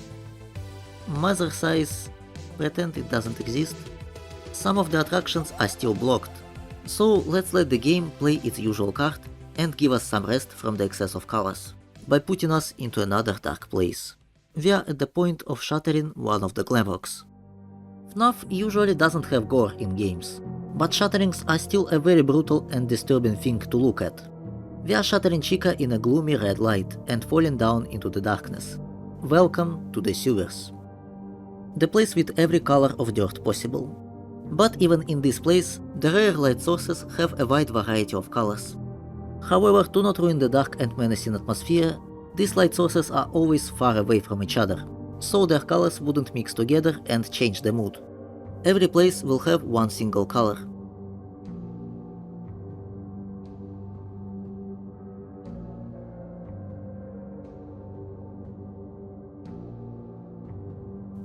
Mother size, pretend it doesn't exist. Some of the attractions are still blocked, so let's let the game play its usual card and give us some rest from the excess of colors, by putting us into another dark place. We are at the point of shattering one of the Glamrocks. FNAF usually doesn't have gore in games, but shatterings are still a very brutal and disturbing thing to look at. We are shattering Chica in a gloomy red light and falling down into the darkness. Welcome to the sewers. The place with every color of dirt possible. But even in this place, the rare light sources have a wide variety of colors. However, to not ruin the dark and menacing atmosphere, these light sources are always far away from each other, so their colors wouldn't mix together and change the mood. Every place will have one single color.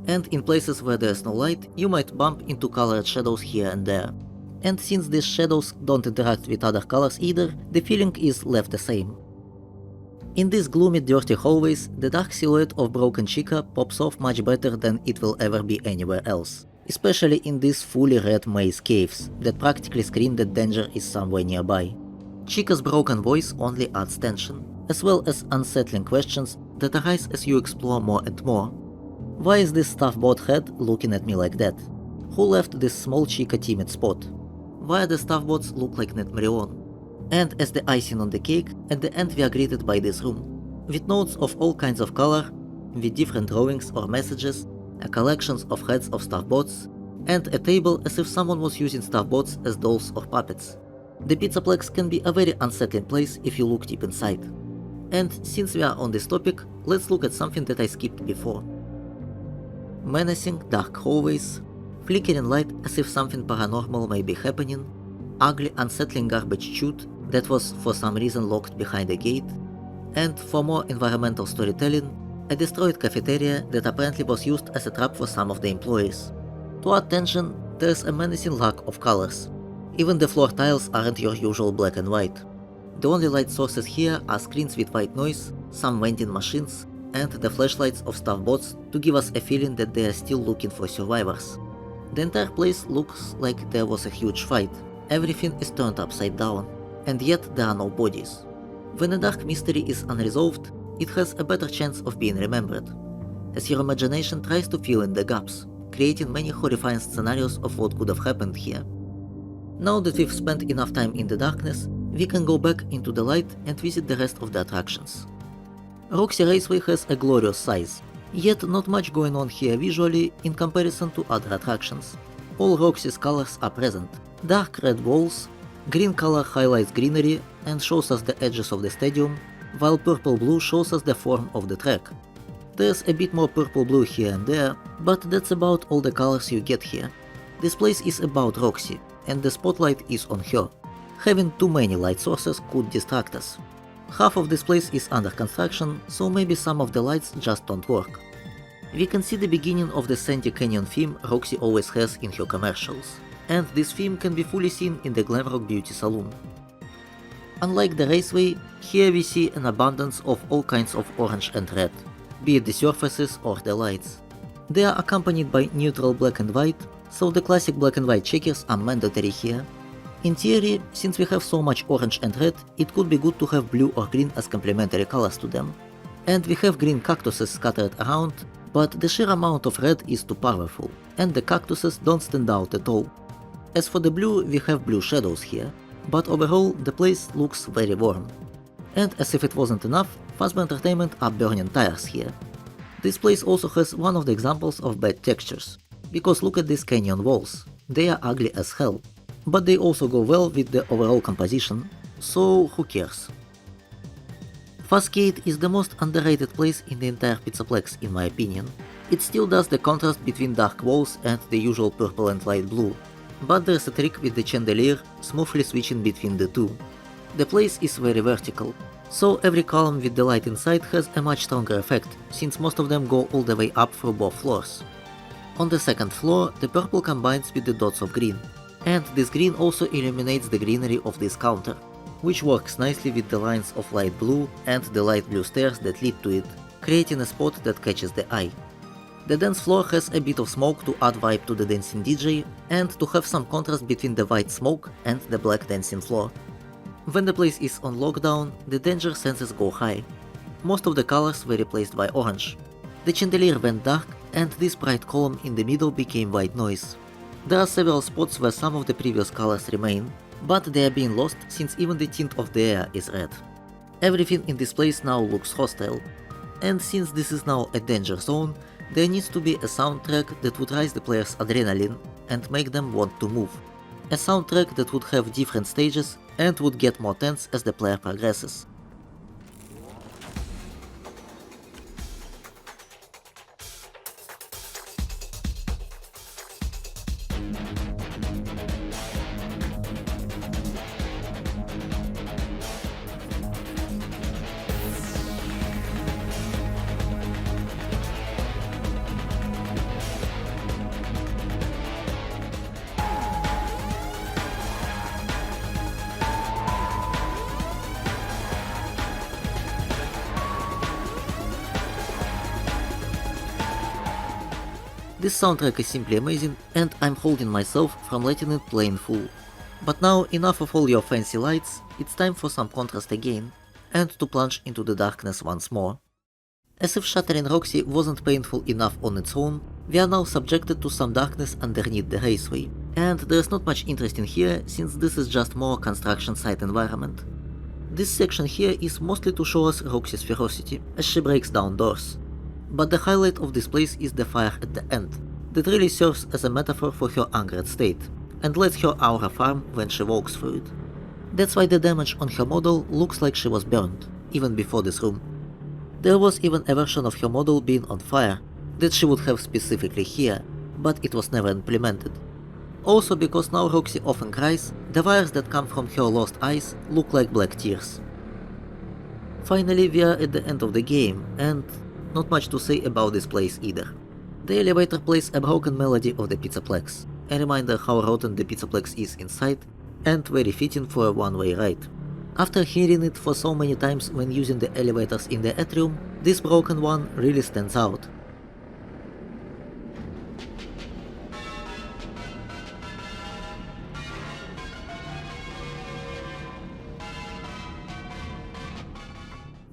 And in places where there's no light, you might bump into colored shadows here and there. And since these shadows don't interact with other colors either, the feeling is left the same. In these gloomy, dirty hallways, the dark silhouette of broken Chica pops off much better than it will ever be anywhere else, especially in these fully red maze caves that practically scream that danger is somewhere nearby. Chica's broken voice only adds tension, as well as unsettling questions that arise as you explore more and more. Why is this staffbot head looking at me like that? Who left this small Chica timid spot? Why the staffbots look like Netmarion? And as the icing on the cake, at the end we are greeted by this room, with notes of all kinds of color, with different drawings or messages, a collection of heads of staffbots, and a table as if someone was using staffbots as dolls or puppets. The Pizzaplex can be a very unsettling place if you look deep inside. And since we are on this topic, let's look at something that I skipped before. Menacing dark hallways, flickering light as if something paranormal may be happening, ugly unsettling garbage chute that was for some reason locked behind a gate, and for more environmental storytelling, a destroyed cafeteria that apparently was used as a trap for some of the employees. To add tension, there's a menacing lack of colors. Even the floor tiles aren't your usual black and white. The only light sources here are screens with white noise, some vending machines, and the flashlights of staffbots to give us a feeling that they are still looking for survivors. The entire place looks like there was a huge fight. Everything is turned upside down, and yet there are no bodies. When a dark mystery is unresolved, it has a better chance of being remembered, as your imagination tries to fill in the gaps, creating many horrifying scenarios of what could have happened here. Now that we've spent enough time in the darkness, we can go back into the light and visit the rest of the attractions. Roxy Raceway has a glorious size, yet not much going on here visually in comparison to other attractions. All Roxy's colors are present. Dark red walls, green color highlights greenery and shows us the edges of the stadium, while purple-blue shows us the form of the track. There's a bit more purple-blue here and there, but that's about all the colors you get here. This place is about Roxy, and the spotlight is on her. Having too many light sources could distract us. Half of this place is under construction, so maybe some of the lights just don't work. We can see the beginning of the Sandy Canyon theme Roxy always has in her commercials, and this theme can be fully seen in the Glamrock Beauty Saloon. Unlike the Raceway, here we see an abundance of all kinds of orange and red, be it the surfaces or the lights. They are accompanied by neutral black and white, so the classic black and white checkers are mandatory here. In theory, since we have so much orange and red, it could be good to have blue or green as complementary colors to them. And we have green cactuses scattered around, but the sheer amount of red is too powerful, and the cactuses don't stand out at all. As for the blue, we have blue shadows here, but overall the place looks very warm. And as if it wasn't enough, Fazbear Entertainment are burning tires here. This place also has one of the examples of bad textures, because look at these canyon walls, they are ugly as hell. But they also go well with the overall composition, so who cares. Fazcade is the most underrated place in the entire Pizzaplex in my opinion. It still does the contrast between dark walls and the usual purple and light blue, but there's a trick with the chandelier smoothly switching between the two. The place is very vertical, So every column with the light inside has a much stronger effect, since most of them go all the way up through both floors. On the second floor, the purple combines with the dots of green, and this green also illuminates the greenery of this counter, which works nicely with the lines of light blue and the light blue stairs that lead to it, creating a spot that catches the eye. The dance floor has a bit of smoke to add vibe to the dancing DJ and to have some contrast between the white smoke and the black dancing floor. When the place is on lockdown, the danger senses go high. Most of the colors were replaced by orange. The chandelier went dark and this bright column in the middle became white noise. There are several spots where some of the previous colors remain, but they are being lost since even the tint of the air is red. Everything in this place now looks hostile, and since this is now a danger zone, there needs to be a soundtrack that would raise the players' adrenaline and make them want to move. A soundtrack that would have different stages and would get more tense as the player progresses. This soundtrack is simply amazing and I'm holding myself from letting it play in full. But now enough of all your fancy lights, it's time for some contrast again, and to plunge into the darkness once more. As if shattering Roxy wasn't painful enough on its own, we are now subjected to some darkness underneath the Raceway, and there's not much interest in here since this is just more construction site environment. This section here is mostly to show us Roxy's ferocity as she breaks down doors. But the highlight of this place is the fire at the end, that really serves as a metaphor for her angered state, and lets her aura farm when she walks through it. That's why the damage on her model looks like she was burned, even before this room. There was even a version of her model being on fire, that she would have specifically here, but it was never implemented. Also because now Roxy often cries, the wires that come from her lost eyes look like black tears. Finally we are at the end of the game, and not much to say about this place either. The elevator plays a broken melody of the Pizzaplex, a reminder how rotten the Pizzaplex is inside, and very fitting for a one-way ride. After hearing it for so many times when using the elevators in the Atrium, this broken one really stands out.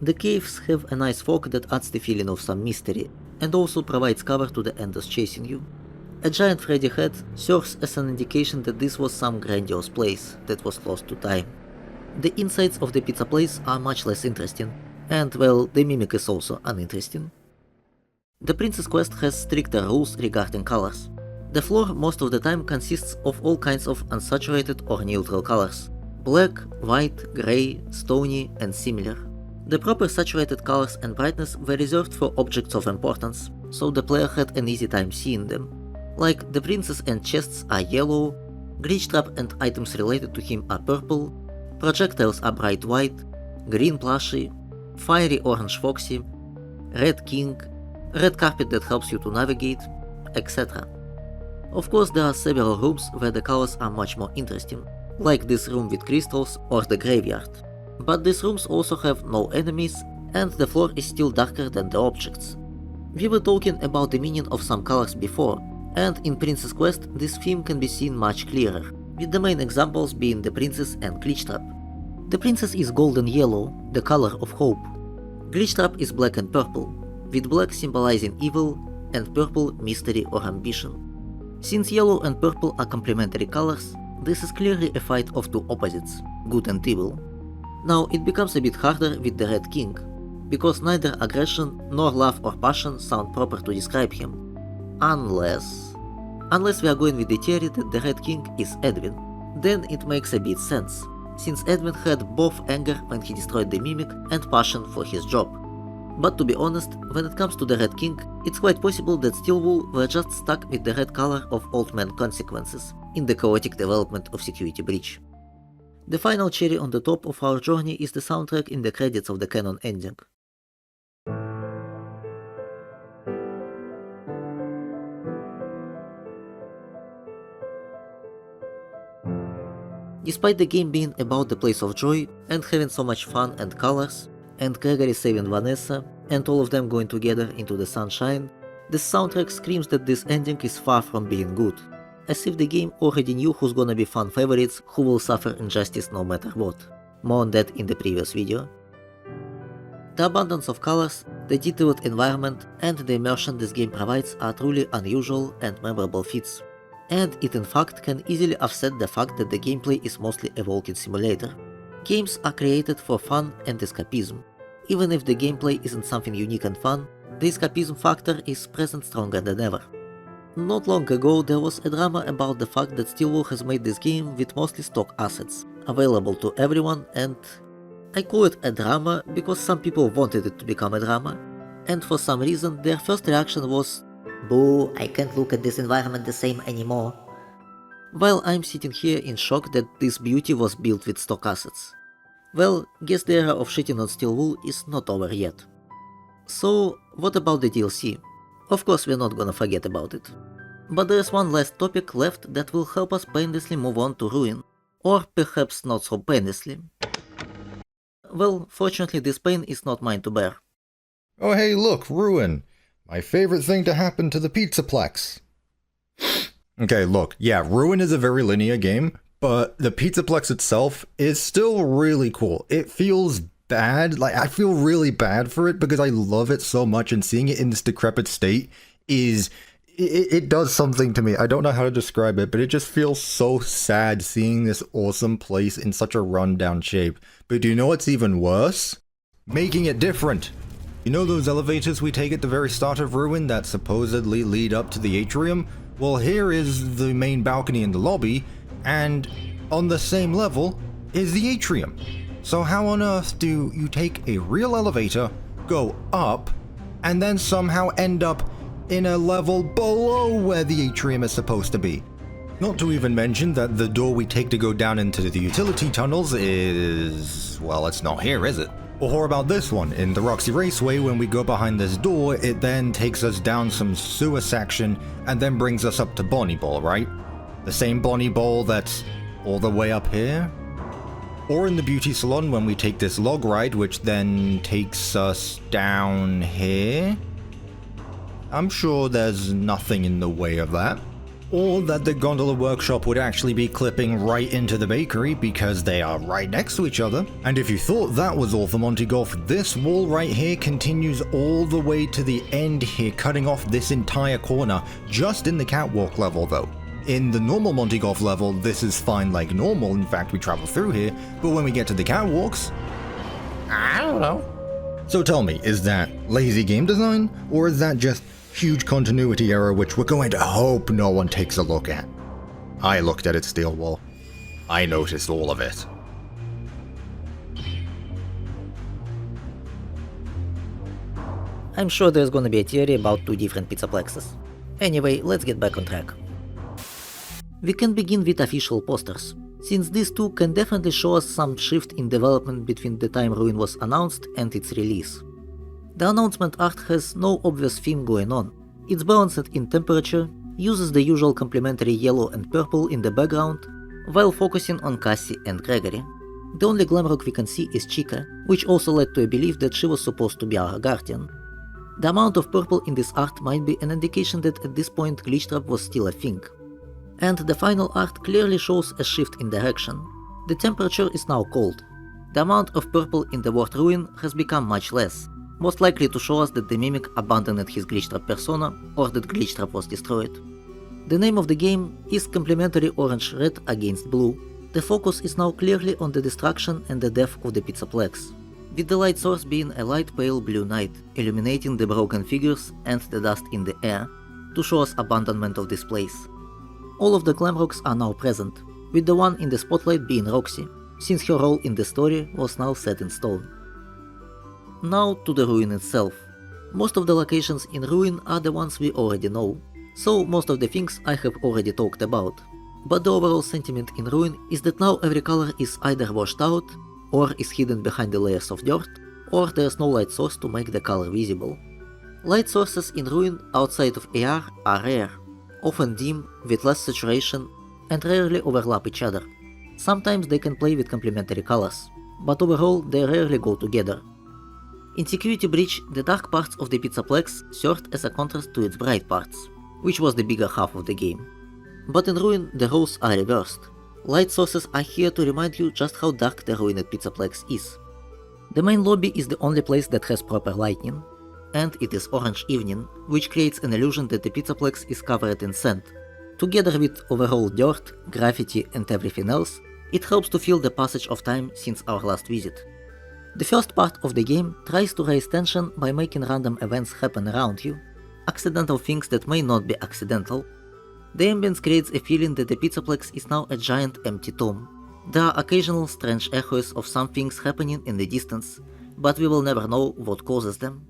The caves have a nice fog that adds the feeling of some mystery, and also provides cover to the enders chasing you. A giant Freddy head serves as an indication that this was some grandiose place that was lost to time. The insides of the pizza place are much less interesting, and well, the mimic is also uninteresting. The Princess Quest has stricter rules regarding colors. The floor most of the time consists of all kinds of unsaturated or neutral colors: black, white, grey, stony, and similar. The proper saturated colors and brightness were reserved for objects of importance, so the player had an easy time seeing them. Like the princess and chests are yellow, glitch trap and items related to him are purple, projectiles are bright white, green plushie, fiery orange foxy, red king, red carpet that helps you to navigate, etc. Of course there are several rooms where the colors are much more interesting, like this room with crystals or the graveyard. But these rooms also have no enemies, and the floor is still darker than the objects. We were talking about the meaning of some colors before, and in Princess Quest this theme can be seen much clearer, with the main examples being the princess and glitch trap. The princess is golden yellow, the color of hope. Glitch trap is black and purple, with black symbolizing evil and purple mystery or ambition. Since yellow and purple are complementary colors, this is clearly a fight of two opposites, good and evil. Now it becomes a bit harder with the Red King, because neither aggression nor love or passion sound proper to describe him. Unless we are going with the theory that the Red King is Edwin, then it makes a bit sense, since Edwin had both anger when he destroyed the Mimic and passion for his job. But to be honest, when it comes to the Red King, it's quite possible that Steelwool were just stuck with the red color of Old Man Consequences in the chaotic development of Security Breach. The final cherry on the top of our journey is the soundtrack in the credits of the canon ending. Despite the game being about the place of joy and having so much fun and colors, and Gregory saving Vanessa, and all of them going together into the sunshine, the soundtrack screams that this ending is far from being good, as if the game already knew who's gonna be fan favorites who will suffer injustice no matter what. More on that in the previous video. The abundance of colors, the detailed environment, and the immersion this game provides are truly unusual and memorable feats. And it in fact can easily offset the fact that the gameplay is mostly a walking simulator. Games are created for fun and escapism. Even if the gameplay isn't something unique and fun, the escapism factor is present stronger than ever. Not long ago there was a drama about the fact that Steelwool has made this game with mostly stock assets, available to everyone, and I call it a drama because some people wanted it to become a drama, and for some reason their first reaction was, "Boo, I can't look at this environment the same anymore." While I'm sitting here in shock that this beauty was built with stock assets. Well, guess the era of shitting on Steelwool is not over yet. So, what about the DLC? Of course we're not gonna forget about it. But there's one last topic left that will help us painlessly move on to Ruin. Or perhaps not so painlessly. Well, fortunately this pain is not mine to bear. Oh hey look, Ruin! My favorite thing to happen to the Pizzaplex. Okay, look, yeah, Ruin is a very linear game, but the Pizzaplex itself is still really cool. It feels bad, like I feel really bad for it because I love it so much, and seeing it in this decrepit state is... It does something to me. I don't know how to describe it, but it just feels so sad seeing this awesome place in such a rundown shape. But do you know what's even worse? Making it different. You know those elevators we take at the very start of Ruin that supposedly lead up to the Atrium? Well, here is the main balcony in the lobby, and on the same level is the Atrium. So how on earth do you take a real elevator, go up, and then somehow end up in a level below where the Atrium is supposed to be? Not to even mention that the door we take to go down into the utility tunnels is... well, it's not here, is it? Or about this one, in the Roxy Raceway, when we go behind this door, it then takes us down some sewer section and then brings us up to Bonnie Ball, right? The same Bonnie Ball that's all the way up here? Or in the beauty salon when we take this log ride, which then takes us down here? I'm sure there's nothing in the way of that. Or that the gondola workshop would actually be clipping right into the bakery because they are right next to each other. And if you thought that was all for Monty Golf, this wall right here continues all the way to the end here, cutting off this entire corner, just in the catwalk level though. In the normal Monty Golf level, this is fine like normal, in fact we travel through here, but when we get to the catwalks, I don't know. So tell me, is that lazy game design, or is that just huge continuity error which we're going to hope no one takes a look at? I looked at it, Steelwool. I noticed all of it. I'm sure there's gonna be a theory about two different Pizzaplexes. Anyway, let's get back on track. We can begin with official posters, since these two can definitely show us some shift in development between the time Ruin was announced and its release. The announcement art has no obvious theme going on. It's balanced in temperature, uses the usual complementary yellow and purple in the background, while focusing on Cassie and Gregory. The only Glamrock we can see is Chica, which also led to a belief that she was supposed to be our guardian. The amount of purple in this art might be an indication that at this point Glitchtrap was still a thing. And the final art clearly shows a shift in direction. The temperature is now cold. The amount of purple in the word Ruin has become much less, most likely to show us that the Mimic abandoned his Glitchtrap persona or that Glitchtrap was destroyed. The name of the game is complementary orange-red against blue. The focus is now clearly on the destruction and the death of the Pizzaplex, with the light source being a light pale blue night, illuminating the broken figures and the dust in the air, to show us abandonment of this place. All of the Glamrocks are now present, with the one in the spotlight being Roxy, since her role in the story was now set in stone. Now to the Ruin itself. Most of the locations in Ruin are the ones we already know, so most of the things I have already talked about. but the overall sentiment in Ruin is that now every color is either washed out, or is hidden behind the layers of dirt, or there's no light source to make the color visible. Light sources in Ruin outside of AR are rare, often dim, with less saturation, and rarely overlap each other. Sometimes they can play with complementary colors, but overall they rarely go together. In Security Breach, the dark parts of the Pizzaplex served as a contrast to its bright parts, which was the bigger half of the game. But in Ruin, the roles are reversed. Light sources are here to remind you just how dark the ruined Pizzaplex is. The main lobby is the only place that has proper lighting, and it is orange evening, which creates an illusion that the Pizzaplex is covered in sand. Together with overall dirt, graffiti and everything else, it helps to feel the passage of time since our last visit. The first part of the game tries to raise tension by making random events happen around you, accidental things that may not be accidental. The ambience creates a feeling that the Pizzaplex is now a giant empty tomb. There are occasional strange echoes of some things happening in the distance, but we will never know what causes them.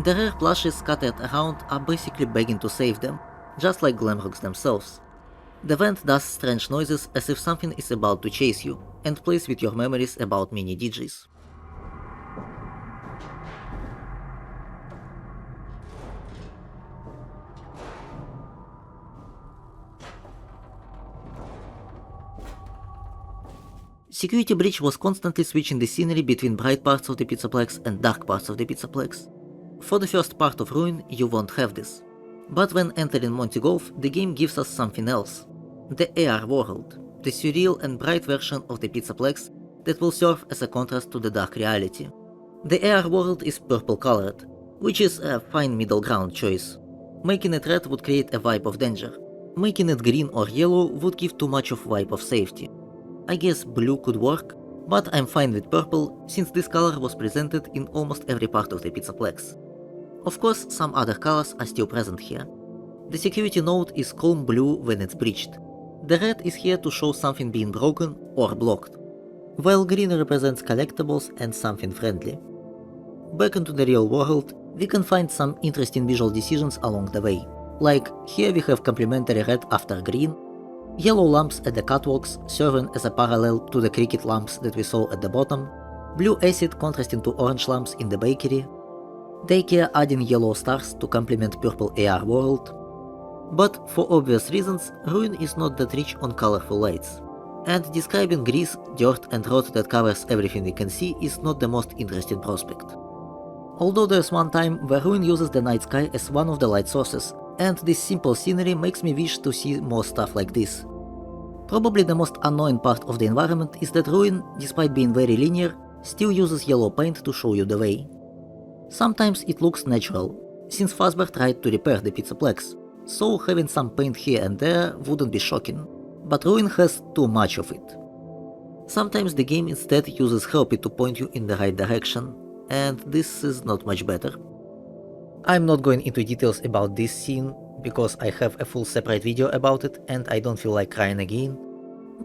The rare plushes scattered around are basically begging to save them, just like Glamrocks themselves. The vent does strange noises as if something is about to chase you, and plays with your memories about mini DJs. Security Breach was constantly switching the scenery between bright parts of the Pizzaplex and dark parts of the Pizzaplex. For the first part of Ruin, you won't have this. But when entering Monty Golf, the game gives us something else. The AR world, the surreal and bright version of the Pizzaplex that will serve as a contrast to the dark reality. The AR world is purple colored, which is a fine middle ground choice. Making it red would create a vibe of danger. Making it green or yellow would give too much of vibe of safety. I guess blue could work, but I'm fine with purple since this color was presented in almost every part of the Pizzaplex. Of course, some other colors are still present here. The security node is calm blue when it's breached. The red is here to show something being broken or blocked, while green represents collectibles and something friendly. Back into the real world, we can find some interesting visual decisions along the way, like here we have complementary red after green, yellow lamps at the catwalks serving as a parallel to the cricket lamps that we saw at the bottom, blue acid contrasting to orange lamps in the bakery, Daycare adding yellow stars to complement purple AR world. But for obvious reasons, Ruin is not that rich on colorful lights, and describing grease, dirt and rot that covers everything we can see is not the most interesting prospect. Although there's one time where Ruin uses the night sky as one of the light sources, and this simple scenery makes me wish to see more stuff like this. Probably the most annoying part of the environment is that Ruin, despite being very linear, still uses yellow paint to show you the way. Sometimes it looks natural, since Fazbear tried to repair the Pizzaplex, so having some paint here and there wouldn't be shocking, but Ruin has too much of it. Sometimes the game instead uses Helpy to point you in the right direction, and this is not much better. I'm not going into details about this scene, because I have a full separate video about it and I don't feel like crying again,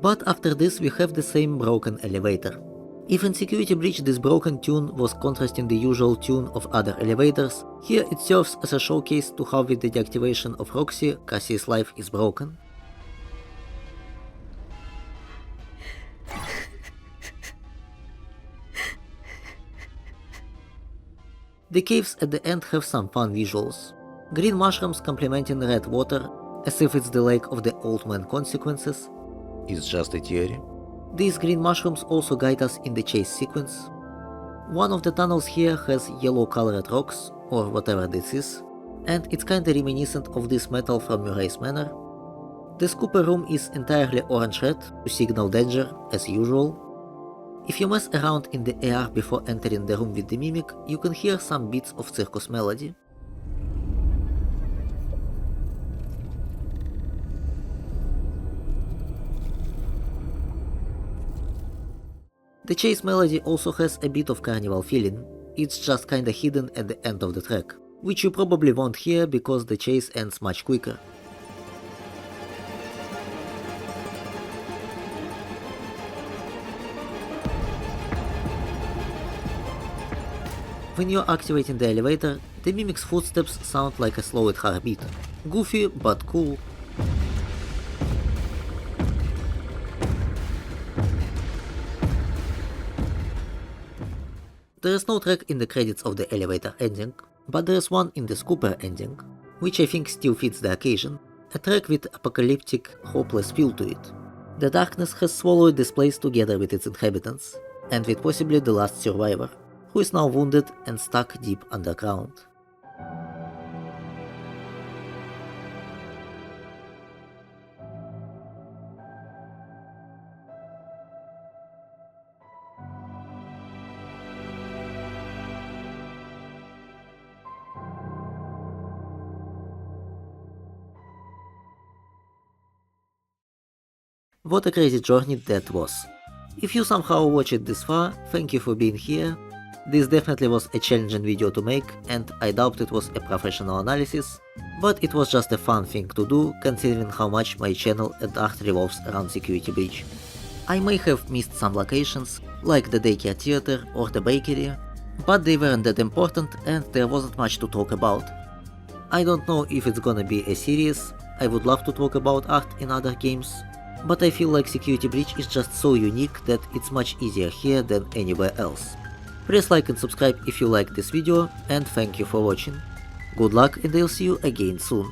but after this we have the same broken elevator. If in Security Breach this broken tune was contrasting the usual tune of other elevators, here it serves as a showcase to how with the deactivation of Roxy, Cassie's life is broken. The caves at the end have some fun visuals. Green mushrooms complementing red water, as if it's the lake of the old man consequences. It's just a theory. These green mushrooms also guide us in the chase sequence. One of the tunnels here has yellow colored rocks, or whatever this is, and it's kinda reminiscent of this metal from Murray's Manor. The scooper room is entirely orange-red to signal danger, as usual. If you mess around in the AR before entering the room with the Mimic, you can hear some bits of circus melody. The chase melody also has a bit of carnival feeling. it's just kinda hidden at the end of the track, which you probably won't hear because the chase ends much quicker. When you're activating the elevator, the mimic's footsteps sound like a slowed heartbeat. Goofy but cool. There is no track in the credits of the elevator ending, but there is one in the scooper ending, which I think still fits the occasion, a track with apocalyptic, hopeless feel to it. The darkness has swallowed this place together with its inhabitants, and with possibly the last survivor, who is now wounded and stuck deep underground. What a crazy journey that was. If you somehow watched it this far, thank you for being here. This definitely was a challenging video to make, and I doubt it was a professional analysis, but it was just a fun thing to do considering how much my channel at art revolves around Security Breach. I may have missed some locations, like the Daycare Theater or the bakery, but they weren't that important and there wasn't much to talk about. I don't know if it's gonna be a series, I would love to talk about art in other games, but I feel like Security Breach is just so unique that it's much easier here than anywhere else. Press like and subscribe if you liked this video, and thank you for watching. Good luck and I'll see you again soon.